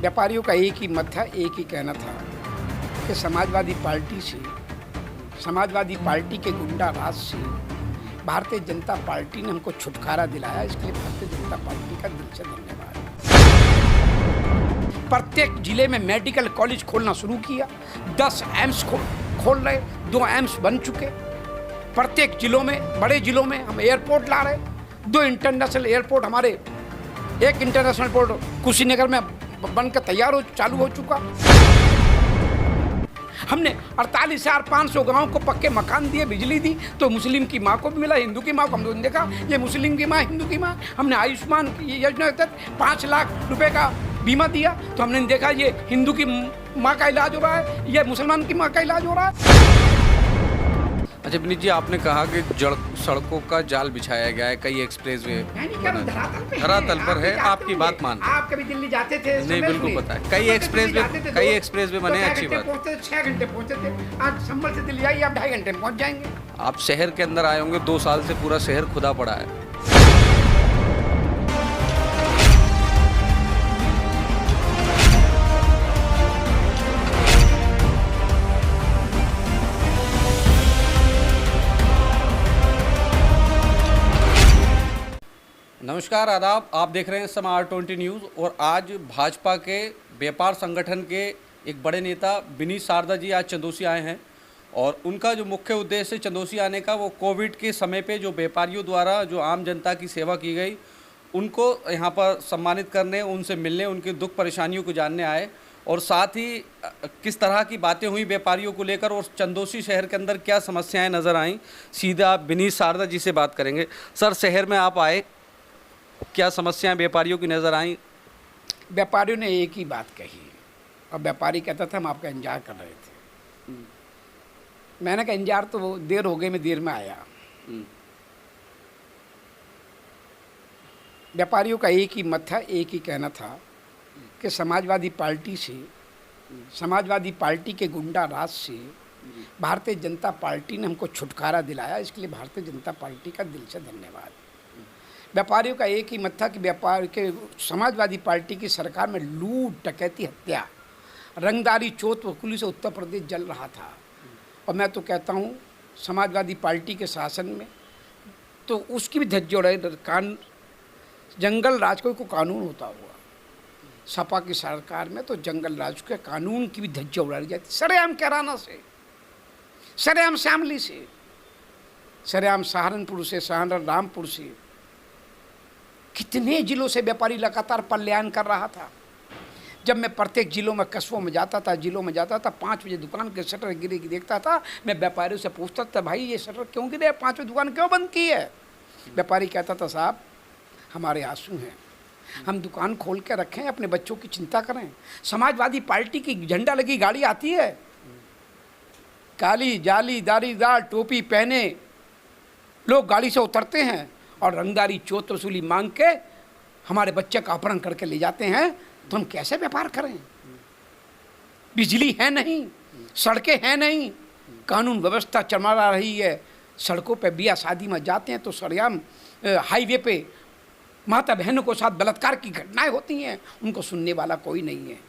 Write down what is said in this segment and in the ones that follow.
व्यापारियों का एक ही मत था, एक ही कहना था कि समाजवादी पार्टी के गुंडा राज से भारतीय जनता पार्टी ने हमको छुटकारा दिलाया। इसके लिए भारतीय जनता पार्टी का दिल से धन्यवाद। प्रत्येक जिले में मेडिकल कॉलेज खोलना शुरू किया। 10 एम्स खोल रहे, 2 एम्स बन चुके। प्रत्येक जिलों में, बड़े जिलों में हम एयरपोर्ट ला रहे। 2 इंटरनेशनल एयरपोर्ट हमारे, एक इंटरनेशनल एयरपोर्ट कुशीनगर में बनकर तैयार चालू हो चुका। हमने 48,500 गाँव को पक्के मकान दिए, बिजली दी। तो मुस्लिम की माँ को भी मिला, हिंदू की माँ को हमने देखा ये मुस्लिम की माँ, हिंदू की माँ। हमने आयुष्मान योजना के तहत 5 लाख रुपए का बीमा दिया। तो हमने देखा ये हिंदू की माँ का इलाज हो रहा है, ये मुसलमान की माँ का इलाज हो रहा है। अच्छा विनीत जी, आपने कहा कि सड़कों का जाल बिछाया गया है, कई एक्सप्रेसवे धरातल पर है। आपकी बात मान, आप कभी दिल्ली जाते थे? नहीं, बिल्कुल पता है। कई एक्सप्रेसवे बने, अच्छी बात। पहुंचते 6 घंटे पहुंचते थे। आज संभल से दिल्ली आइए, आप 2.5 घंटे में पहुंच जाएंगे। आप शहर के अंदर आए होंगे, 2 साल से पूरा शहर खुदा पड़ा है। नमस्कार, आदाब। आप देख रहे हैं समय R20 न्यूज़। और आज भाजपा के व्यापार संगठन के एक बड़े नेता विनीत शारदा जी आज चंदौसी आए हैं। और उनका जो मुख्य उद्देश्य चंदौसी आने का, वो कोविड के समय पे जो व्यापारियों द्वारा जो आम जनता की सेवा की गई, उनको यहाँ पर सम्मानित करने, उनसे मिलने, उनके दुख परेशानियों को जानने आए। और साथ ही किस तरह की बातें हुई व्यापारियों को लेकर और चंदौसी शहर के अंदर क्या समस्याएँ नज़र आईं, सीधा विनीत शारदा जी से बात करेंगे। सर, शहर में आप आए, क्या समस्याएं व्यापारियों की नज़र आईं? व्यापारियों ने एक ही बात कही और व्यापारी कहता था हम आपका इंतजार कर रहे थे। मैंने कहा इंतजार तो देर हो गई, मैं देर में आया। व्यापारियों का एक ही मत था, एक ही कहना था कि समाजवादी पार्टी के गुंडा राज से भारतीय जनता पार्टी ने हमको छुटकारा दिलाया। इसके लिए भारतीय जनता पार्टी का दिल से धन्यवाद। व्यापारियों का एक ही मत था कि व्यापार के समाजवादी पार्टी की सरकार में लूट, डकैती, हत्या, रंगदारी, चोट वसूली से उत्तर प्रदेश जल रहा था। और मैं तो कहता हूँ समाजवादी पार्टी के शासन में तो उसकी भी धज्जी उड़ाई। जंगल राज को कानून होता हुआ सपा की सरकार में तो जंगल राज के कानून की भी धज्जी उड़ाई जाती। सरेआम कैराना से, सरेआम शामली से, सरेआम सहारनपुर से, रामपुर से, कितने जिलों से व्यापारी लगातार पलायन कर रहा था। जब मैं प्रत्येक जिलों में, कस्बों में जाता था, 5 बजे दुकान के शटर गिरे की देखता था। मैं व्यापारियों से पूछता था, भाई ये शटर क्यों गिरे, 5 बजे दुकान क्यों बंद की है? व्यापारी कहता था, साहब हमारे आंसू हैं, हम दुकान खोल के रखें, अपने बच्चों की चिंता करें। समाजवादी पार्टी की झंडा लगी गाड़ी आती है, काली जाली दारीदार टोपी पहने लोग गाड़ी से उतरते हैं और रंगदारी, चोट वसूली मांग के हमारे बच्चे का अपहरण करके ले जाते हैं। तो हम कैसे व्यापार करें? बिजली है नहीं, सड़कें हैं नहीं, कानून व्यवस्था चरमरा रही है। सड़कों पे ब्याह शादी में जाते हैं तो सरेआम हाईवे पे माता बहनों को साथ बलात्कार की घटनाएं होती हैं, उनको सुनने वाला कोई नहीं है।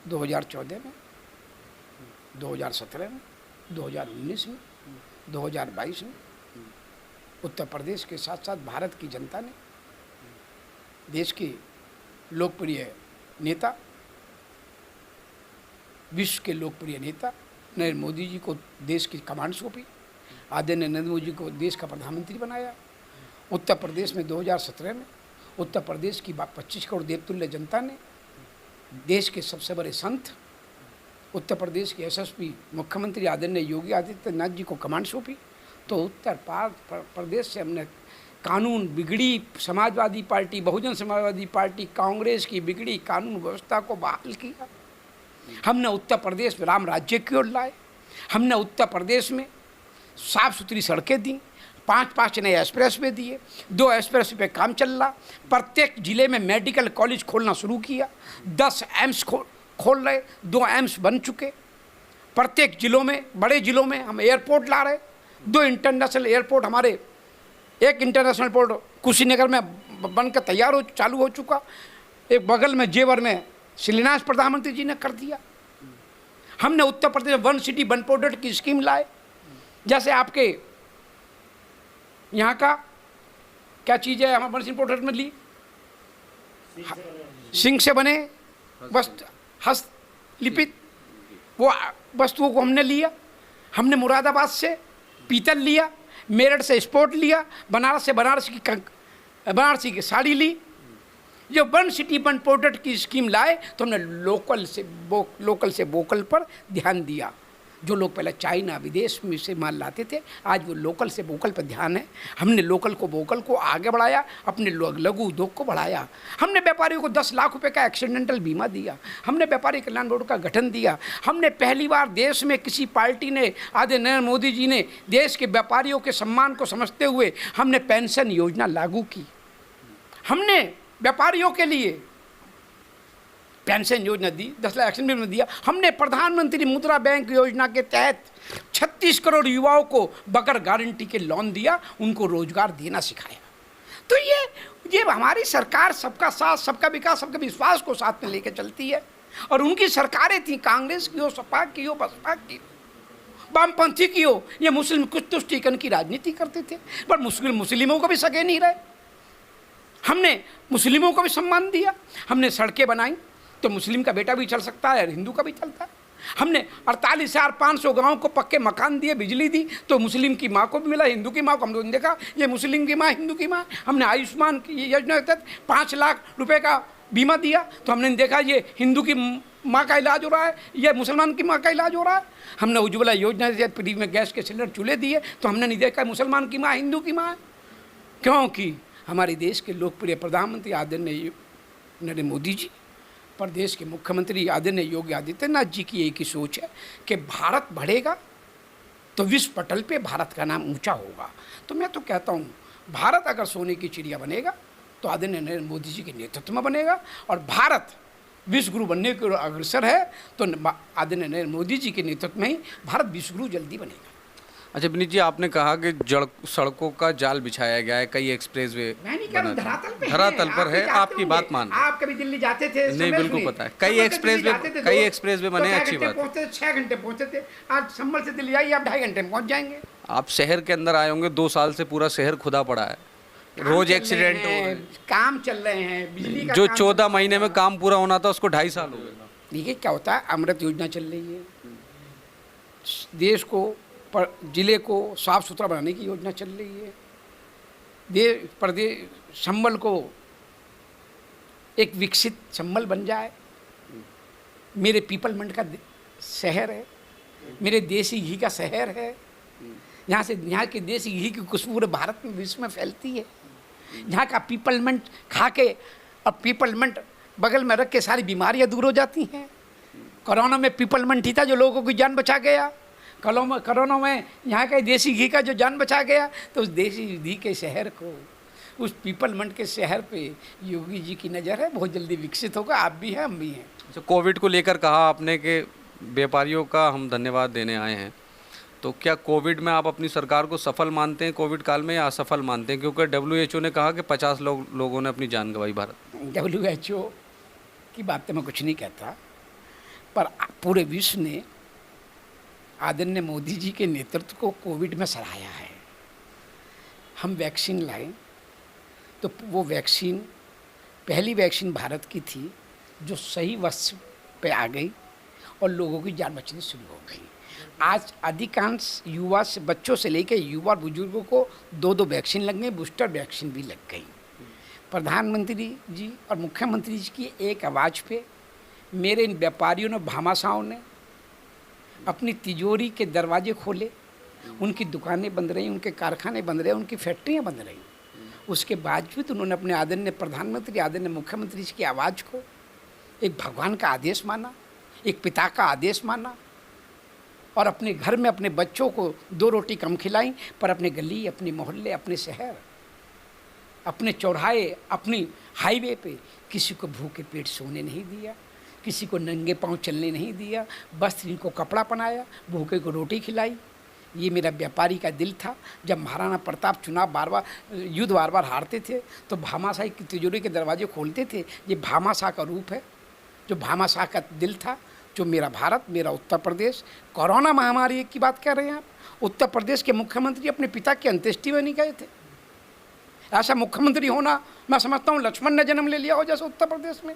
2014 में, 2017 में, 2019 में, 2022 में उत्तर प्रदेश के साथ साथ भारत की जनता ने देश के लोकप्रिय नेता, विश्व के लोकप्रिय नेता नरेंद्र मोदी जी को देश की कमांड सौंपी। आदरणीय नरेंद्र मोदी जी को देश का प्रधानमंत्री बनाया। उत्तर प्रदेश में 2017 में उत्तर प्रदेश की 25 करोड़ देवतुल्य जनता ने देश के सबसे बड़े संत, उत्तर प्रदेश के यशस्वी मुख्यमंत्री आदरणीय योगी आदित्यनाथ जी को कमांड सौंपी। तो उत्तर प्रदेश से हमने कानून बिगड़ी समाजवादी पार्टी, बहुजन समाजवादी पार्टी, कांग्रेस की बिगड़ी कानून व्यवस्था को बहाल किया। हमने उत्तर प्रदेश में राम राज्य की ओर लाए। हमने उत्तर प्रदेश में साफ सुथरी सड़कें दी, 5 नए एक्सप्रेसवे दिए, 2 एक्सप्रेसवे पे काम चल रहा। प्रत्येक जिले में मेडिकल कॉलेज खोलना शुरू किया। 10 एम्स खोल रहे, 2 एम्स बन चुके। प्रत्येक जिलों में, बड़े जिलों में हम एयरपोर्ट ला रहे। 2 इंटरनेशनल एयरपोर्ट हमारे, एक इंटरनेशनल एयरपोर्ट कुशीनगर में बनकर तैयार चालू हो चुका। एक बगल में जेवर में शिलान्यास प्रधानमंत्री जी ने कर दिया। हमने Uttar Pradesh one city one product की स्कीम लाए, जैसे आपके यहाँ का क्या चीज़ है हमारे वन सिटी प्रोडक्ट में ली, सिंह से बने वस्त्र हस्तलिपित वो वस्तुओं को हमने लिया। हमने मुरादाबाद से पीतल लिया, मेरठ से स्पोर्ट लिया, बनारस से बनारसी की साड़ी ली। जो वन सिटी वन प्रोडक्ट की स्कीम लाए तो हमने लोकल से वोकल पर ध्यान दिया। जो लोग पहले चाइना विदेश में से माल लाते थे, आज वो लोकल से वोकल पर ध्यान है। हमने लोकल को वोकल को आगे बढ़ाया, अपने लघु उद्योग को बढ़ाया। हमने व्यापारियों को 10 लाख रुपए का एक्सीडेंटल बीमा दिया। हमने व्यापारी कल्याण बोर्ड का गठन दिया। हमने पहली बार देश में किसी पार्टी ने, आदरणीय नरेंद्र मोदी जी ने देश के व्यापारियों के सम्मान को समझते हुए हमने पेंशन योजना लागू की। हमने व्यापारियों के लिए पेंशन योजना दी, 10 लाख एक्शन में दिया। हमने प्रधानमंत्री मुद्रा बैंक योजना के तहत 36 करोड़ युवाओं को बगैर गारंटी के लोन दिया, उनको रोजगार देना सिखाया। तो ये हमारी सरकार सबका साथ, सबका विकास, सबका विश्वास को साथ में लेकर चलती है। और उनकी सरकारें थी, कांग्रेस की हो, सपा की हो, बसपा की हो, वामपंथी की हो, ये मुस्लिम कुछ तुष्टीकरण की राजनीति करते थे, पर मुस्लिमों को भी सके नहीं रहे। हमने मुस्लिमों को भी सम्मान दिया। हमने सड़कें बनाई तो मुस्लिम का बेटा भी चल सकता है और हिंदू का भी चलता है। हमने 48,500 गाँव को पक्के मकान दिए, बिजली दी, तो मुस्लिम की माँ को भी मिला, हिंदू की माँ को। हमने देखा ये मुस्लिम की माँ, हिंदू की माँ। हमने आयुष्मान की योजना के तहत 5 लाख रुपए का बीमा दिया, तो हमने देखा ये हिंदू की माँ का इलाज हो रहा है, ये मुसलमान की माँ का इलाज हो रहा है। हमने उज्ज्वला योजना से फ्री में गैस के सिलेंडर चूल्हे दिए, तो हमने नहीं देखा मुसलमान की माँ हिंदू की माँ है। क्योंकि हमारे देश के लोकप्रिय प्रधानमंत्री आदरणीय नरेंद्र मोदी जी, प्रदेश के मुख्यमंत्री आदरणीय योगी आदित्यनाथ जी की एक ही सोच है कि भारत बढ़ेगा तो विश्व पटल पे भारत का नाम ऊंचा होगा। तो मैं तो कहता हूँ, भारत अगर सोने की चिड़िया बनेगा तो आदरणीय नरेंद्र मोदी जी के नेतृत्व में बनेगा, और भारत विश्व गुरु बनने की ओर अग्रसर है तो आदरणीय नरेंद्र मोदी जी के नेतृत्व में ही भारत विश्व गुरु जल्दी बनेगा। अच्छा विनीत जी, आपने कहा कि सड़कों का जाल बिछाया गया है, कई एक्सप्रेसवे धरातल पर है। आपकी बात मान, आप कभी दिल्ली जाते थे? नहीं, बिल्कुल पता है। कई एक्सप्रेसवे बने, अच्छी बात है। 6 घंटे पहुंचते थे, आज संभल से दिल्ली जाइए आप 2.5 घंटे में पहुंच जाएंगे। आप शहर के अंदर आए होंगे, 2 साल से पूरा शहर खुदा पड़ा है, रोज एक्सीडेंट हो रहे हैं, काम चल रहे हैं, बिजली का जो 14 महीने में काम पूरा होना था उसको 2.5 साल हो गए। देखिए क्या होता है, अमृत योजना चल रही है, देश को जिले को साफ सुथरा बनाने की योजना चल रही है। प्रदेश संभल को एक विकसित संभल बन जाए। मेरे पीपलमंड का शहर है, मेरे देसी घी का शहर है, यहाँ के देसी घी की खुशबू पूरे भारत में विश्व में फैलती है। यहाँ का पीपलमंड खा के और पीपलमंड बगल में रख के सारी बीमारियाँ दूर हो जाती हैं। कोरोना में पीपलमंड ही था जो लोगों की जान बचा गया। कोरोना में यहाँ के देसी घी का जो जान बचा गया, तो उस देसी घी के शहर को, उस पीपलमंड के शहर पे योगी जी की नज़र है, बहुत जल्दी विकसित होगा। आप भी हैं, हम भी हैं। अच्छा, कोविड को लेकर कहा आपने कि व्यापारियों का हम धन्यवाद देने आए हैं, तो क्या कोविड में आप अपनी सरकार को सफल मानते हैं कोविड काल में, या असफल मानते हैं? क्योंकि WHO ने कहा कि 50 लोगों ने अपनी जान गंवाई भारत। WHO की बात तो मैं कुछ नहीं कहता, पर पूरे विश्व ने आदरणीय मोदी जी के नेतृत्व को कोविड में सराहा है। हम वैक्सीन लाए तो वो वैक्सीन पहली वैक्सीन भारत की थी जो सही वक्त पे आ गई और लोगों की जान बचनी शुरू हो गई। आज अधिकांश युवा से, बच्चों से लेकर युवा बुजुर्गों को 2-2 वैक्सीन लग गई, बूस्टर वैक्सीन भी लग गई। प्रधानमंत्री जी और मुख्यमंत्री जी की एक आवाज़ पे मेरे इन व्यापारियों ने, भामाशाहों ने अपनी तिजोरी के दरवाजे खोले, उनकी दुकानें बंद रहीं, उनके कारखाने बंद रहे, उनकी फैक्ट्रियाँ बंद रहीं। उसके बावजूद उन्होंने अपने आदरणीय प्रधानमंत्री, आदरणीय मुख्यमंत्री जी की आवाज़ को एक भगवान का आदेश माना, एक पिता का आदेश माना, और अपने घर में अपने बच्चों को 2 रोटी कम खिलाई, पर अपने गली, अपने मोहल्ले, अपने शहर, अपने चौराहे, अपनी हाईवे पे किसी को भूखे पेट सोने नहीं दिया, किसी को नंगे पांव चलने नहीं दिया, बस इनको कपड़ा पहनाया, भूखे को रोटी खिलाई, ये मेरा व्यापारी का दिल था। जब महाराणा प्रताप चुनाव बार बार युद्ध बार बार हारते थे तो भामाशाह की तिजोरी के दरवाजे खोलते थे। ये भामाशाह का रूप है, जो भामाशाह का दिल था, जो मेरा भारत, मेरा उत्तर प्रदेश। कोरोना महामारी की बात कर रहे हैं आप, उत्तर प्रदेश के मुख्यमंत्री अपने पिता की अंत्येष्टि में नहीं गए थे। ऐसा मुख्यमंत्री होना, मैं समझता हूँ लक्ष्मण ने जन्म ले लिया हो जैसे उत्तर प्रदेश में,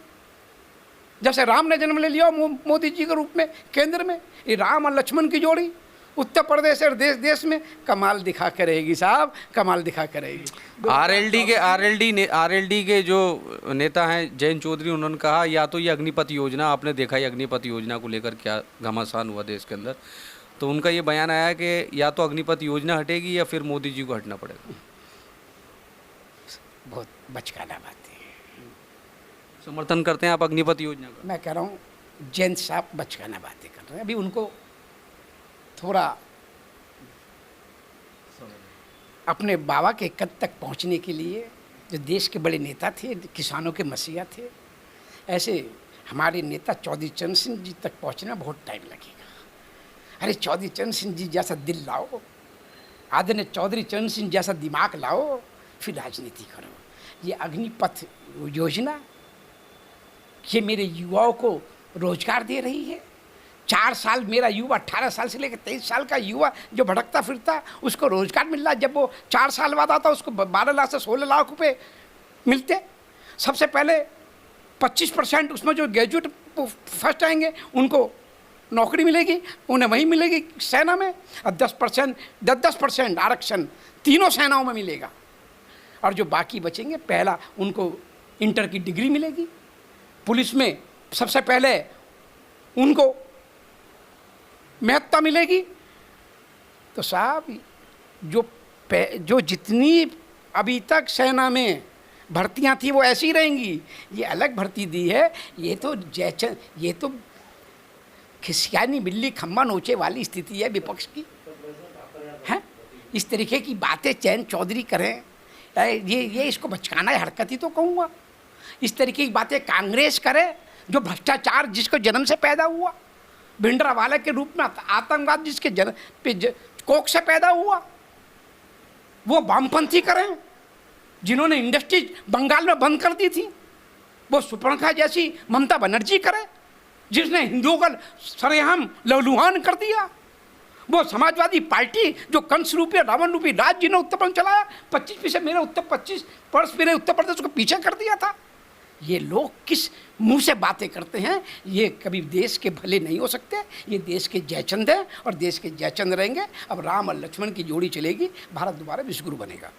जैसे राम ने जन्म ले लिया हो मोदी जी के रूप में केंद्र में। ये राम और लक्ष्मण की जोड़ी उत्तर प्रदेश और देश देश में कमाल दिखा करेगी साहब, कमाल दिखा करेगी। आरएलडी के जो नेता हैं जयंत चौधरी, उन्होंने कहा या तो ये अग्निपथ योजना, आपने देखा ही अग्निपथ योजना को लेकर क्या घमासान हुआ देश के अंदर, तो उनका ये बयान आया कि या तो अग्निपथ योजना हटेगी या फिर मोदी जी को हटना पड़ेगा। बहुत बचकाना बात है। समर्थन करते हैं आप अग्निपथ योजना का? मैं कह रहा हूँ जयंत साहब बचकाना बातें कर रहे हैं। अभी उनको थोड़ा अपने बाबा के कद तक पहुंचने के लिए, जो देश के बड़े नेता थे, किसानों के मसीहा थे, ऐसे हमारे नेता चौधरी चरण सिंह जी तक पहुंचने में बहुत टाइम लगेगा। अरे चौधरी चरण सिंह जी जैसा दिल लाओ, आदरणीय चौधरी चरण सिंह जैसा दिमाग लाओ, फिर राजनीति करो। ये अग्निपथ योजना ये मेरे युवाओं को रोजगार दे रही है। 4 साल मेरा युवा, 18 साल से लेकर 23 साल का युवा जो भटकता फिरता, उसको रोजगार मिल रहा है। जब वो 4 साल बाद आता उसको 12 लाख से 16 लाख रुपए मिलते। सबसे पहले 25% उसमें जो ग्रेजुएट फर्स्ट आएंगे उनको नौकरी मिलेगी, उन्हें वहीं मिलेगी सेना में। और 10% आरक्षण तीनों सेनाओं में मिलेगा। और जो बाकी बचेंगे, पहला उनको इंटर की डिग्री मिलेगी। पुलिस में सबसे पहले उनको महत्ता मिलेगी। तो साहब जो जितनी अभी तक सेना में भर्तियां थी वो ऐसी रहेंगी। ये अलग भर्ती दी है। ये तो खिसियानी बिल्ली खम्मा नोचे वाली स्थिति है विपक्ष की, है। इस तरीके की बातें जयंत चौधरी करें, ये इसको बचकाना हरकत ही तो कहूँगा। इस तरीके की बातें कांग्रेस करे, जो भ्रष्टाचार जिसको जन्म से पैदा हुआ, भिंडरावाला के रूप में आतंकवाद जिसके कोख से पैदा हुआ, वो वामपंथी करें जिन्होंने इंडस्ट्रीज बंगाल में बंद कर दी थी। वो सुपर्णखा जैसी ममता बनर्जी करे जिसने हिंदुओं का सरेआम लहलुहान कर दिया। वो समाजवादी पार्टी जो कंस रूपी रावण रूपी राज जिन्होंने उत्तर प्रदेश चलाया, 25% मेरे उत्तर प्रदेश को पीछे कर दिया था। ये लोग किस मुंह से बातें करते हैं? ये कभी देश के भले नहीं हो सकते। ये देश के जयचंद हैं और देश के जयचंद रहेंगे। अब राम और लक्ष्मण की जोड़ी चलेगी, भारत दोबारा विश्वगुरु बनेगा।